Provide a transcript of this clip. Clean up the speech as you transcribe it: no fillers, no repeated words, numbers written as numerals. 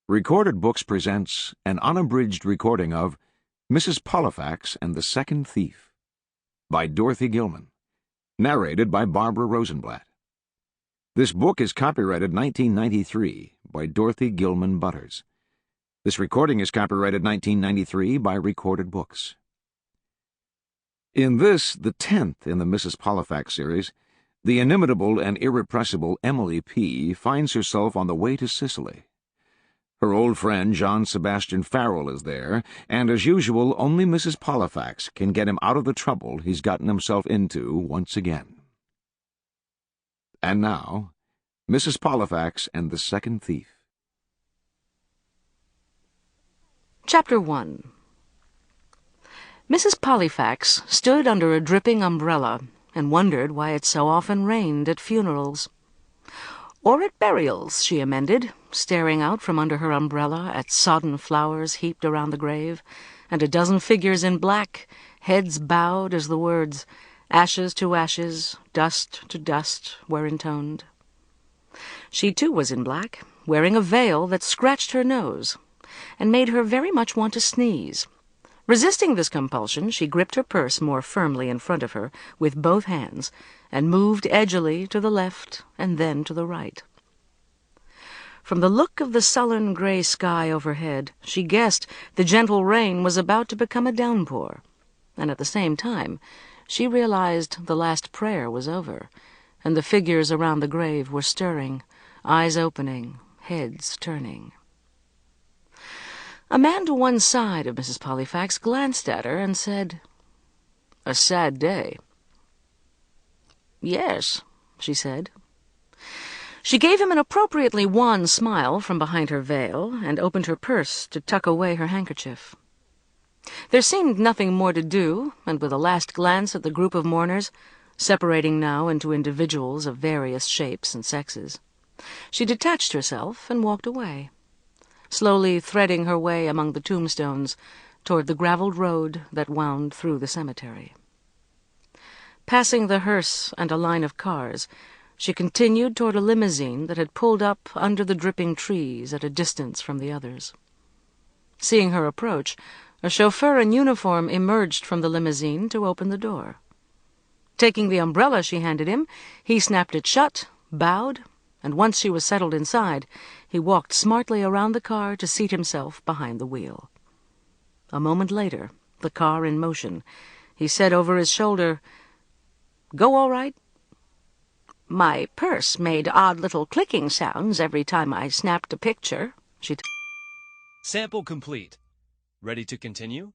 Recorded Books presents an unabridged recording of Mrs. Pollifax and the Second Thief by Dorothy Gilman, narrated by Barbara Rosenblat. This book is copyrighted 1993 by Dorothy Gilman Butters. This recording is copyrighted 1993 by Recorded Books. In this, the 10th in the Mrs. Pollifax series, the inimitable and irrepressible Emily P. finds herself on the way to Sicily. Her old friend John Sebastian Farrell is there, and as usual, only Mrs. Pollifax can get him out of the trouble he's gotten himself into once again. And now, Mrs. Pollifax and the Second Thief. Chapter 1. Mrs. Pollifax stood under a dripping umbrella and wondered why it so often rained at funerals. Or at burials, she amended, staring out from under her umbrella at sodden flowers heaped around the grave, and a dozen figures in black, heads bowed as the words, "Ashes to ashes, dust to dust," were intoned. She too was in black, wearing a veil that scratched her nose, and made her very much want to sneeze. Resisting this compulsion, she gripped her purse more firmly in front of her with both hands, and moved edgily to the left and then to the right. From the look of the sullen gray sky overhead, she guessed the gentle rain was about to become a downpour, and at the same time she realized the last prayer was over, and the figures around the grave were stirring, eyes opening, heads turning. A man to one side of Mrs. Pollifax glanced at her and said, "A sad day." "Yes," she said. She gave him an appropriately wan smile from behind her veil and opened her purse to tuck away her handkerchief. There seemed nothing more to do, and with a last glance at the group of mourners, separating now into individuals of various shapes and sexes, she detached herself and walked away, slowly threading her way among the tombstones toward the gravelled road that wound through the cemetery. Passing the hearse and a line of cars, she continued toward a limousine that had pulled up under the dripping trees at a distance from the others. Seeing her approach, a chauffeur in uniform emerged from the limousine to open the door. Taking the umbrella she handed him, he snapped it shut, bowed, and once she was settled inside, he walked smartly around the car to seat himself behind the wheel. A moment later, the car in motion, he said over his shoulder, "Go all right?" "My purse made odd little clicking sounds every time I snapped a picture," she Sample complete. Ready to continue?